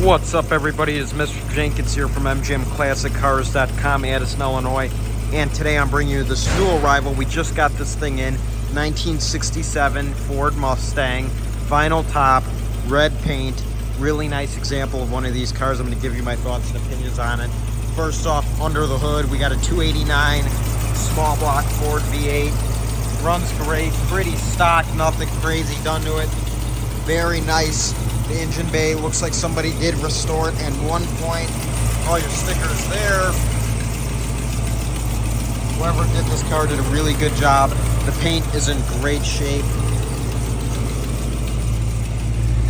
What's up, everybody? It's Mr. Jenkins here from MGMClassicCars.com, Addison, Illinois. And today I'm bringing you this new arrival. We just got this thing in, 1967 Ford Mustang, vinyl top, red paint. Really nice example of one of these cars. I'm going to give you my thoughts and opinions on it. First off, under the hood, we got a 289 small block Ford V8. Runs great, pretty stock, nothing crazy done to it. Very nice. The engine bay looks like somebody did restore it at one point. All your stickers there. Whoever did this car did a really good job. The paint is in great shape.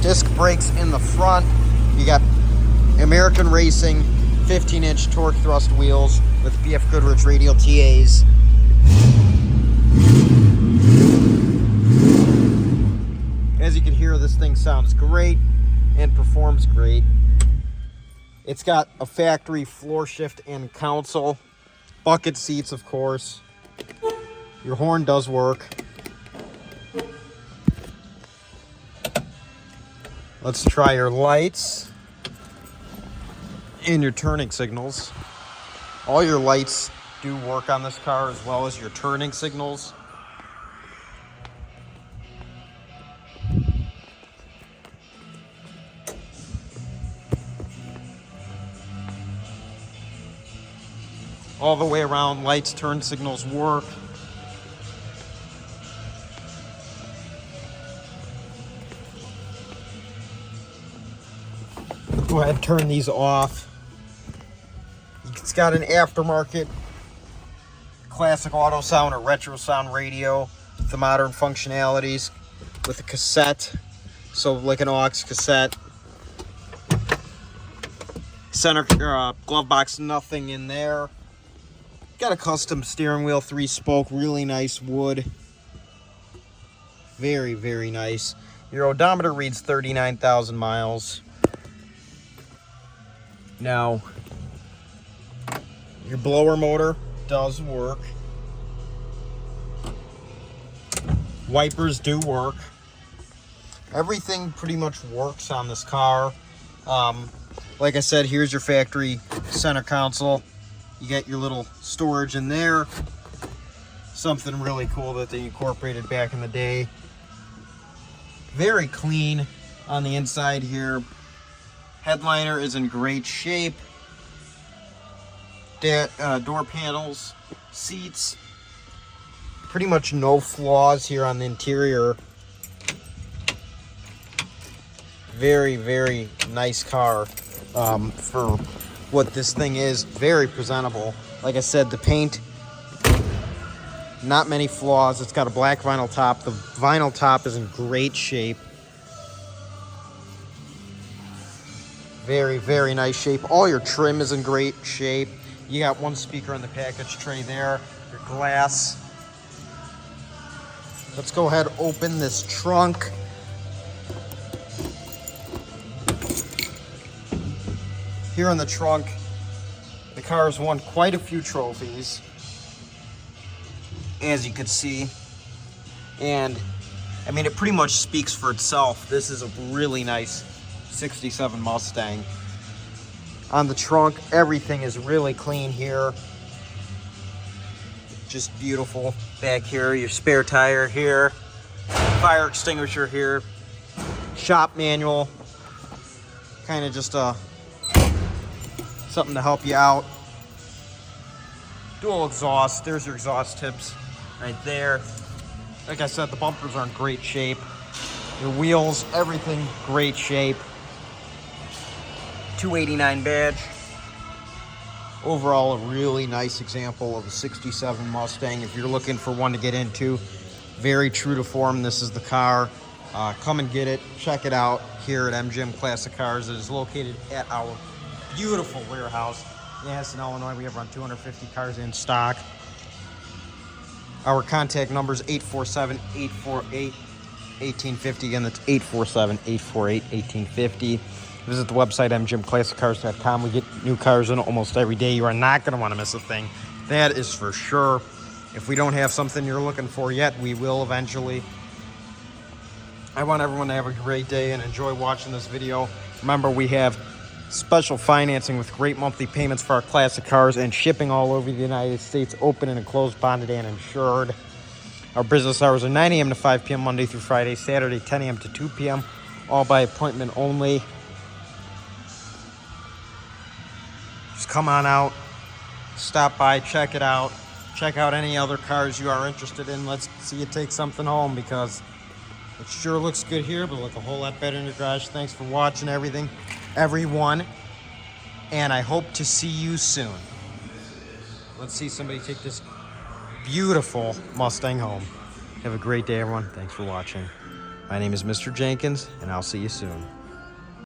Disc brakes in the front. You got American Racing 15-inch torque thrust wheels with BF Goodrich radial TAs. As you can hear, this thing sounds great and performs great. It's got a factory floor shift and console. Bucket seats, of course. Your horn does work. Let's try your lights and your turning signals. All your lights do work on this car, as well as your turning signals. All the way around, lights, turn signals work. Go ahead and turn these off. It's got an aftermarket classic auto sound or retro sound radio with the modern functionalities with a cassette, so like an aux cassette. Center glove box, nothing in there. Got a custom steering wheel, 3-spoke, really nice wood. Very, very nice. Your odometer reads 39,000 miles. Now, your blower motor does work. Wipers do work. Everything pretty much works on this car. Like I said, here's your factory center console. You get your little storage in there. Something really cool that they incorporated back in the day. Very clean on the inside here. Headliner is in great shape. Door panels, seats. Pretty much no flaws here on the interior. Very, very nice car for what this thing is. Very presentable. Like I said, the paint, not many flaws. It's got a black vinyl top. The vinyl top is in great shape. Very, very nice shape. All your trim is in great shape. You got one speaker on the package tray there. Your glass. Let's go ahead and open this trunk. Here in the trunk, the car has won quite a few trophies, as you can see. And, I mean, it pretty much speaks for itself. This is a really nice 67 Mustang. On the trunk, everything is really clean here. Just beautiful. Back here, your spare tire here. Fire extinguisher here. Shop manual. Kind of just something to help you out. Dual exhaust. There's your exhaust tips right there. Like I said, the bumpers are in great shape. Your wheels, everything great shape. 289 badge. Overall, a really nice example of a 67 Mustang. If you're looking for one to get into, very true to form, this is the car. Come and get it. Check it out here at MGM Classic Cars. It is located at our beautiful warehouse in Addison, Illinois. We have around 250 cars in stock. Our contact number is 847-848-1850. Again, that's 847-848-1850. Visit the website, mgmclassiccars.com. We get new cars in almost every day. You are not going to want to miss a thing. That is for sure. If we don't have something you're looking for yet, we will eventually. I want everyone to have a great day and enjoy watching this video. Remember, we have Special financing with great monthly payments for our classic cars and shipping all over the United States, open and enclosed, bonded and insured. Our business hours are 9 a.m. to 5 p.m. Monday through Friday, Saturday 10 a.m. to 2 p.m. all by appointment only. Just come on out, stop by, check it out. Check out any other cars you are interested in. Let's see you take something home, because it sure looks good here, but look a whole lot better in your garage. Thanks for watching everyone, and I hope to see you soon. Let's see somebody take this beautiful Mustang home. Have a great day, everyone. Thanks for watching. My name is Mr. Jenkins, and I'll see you soon.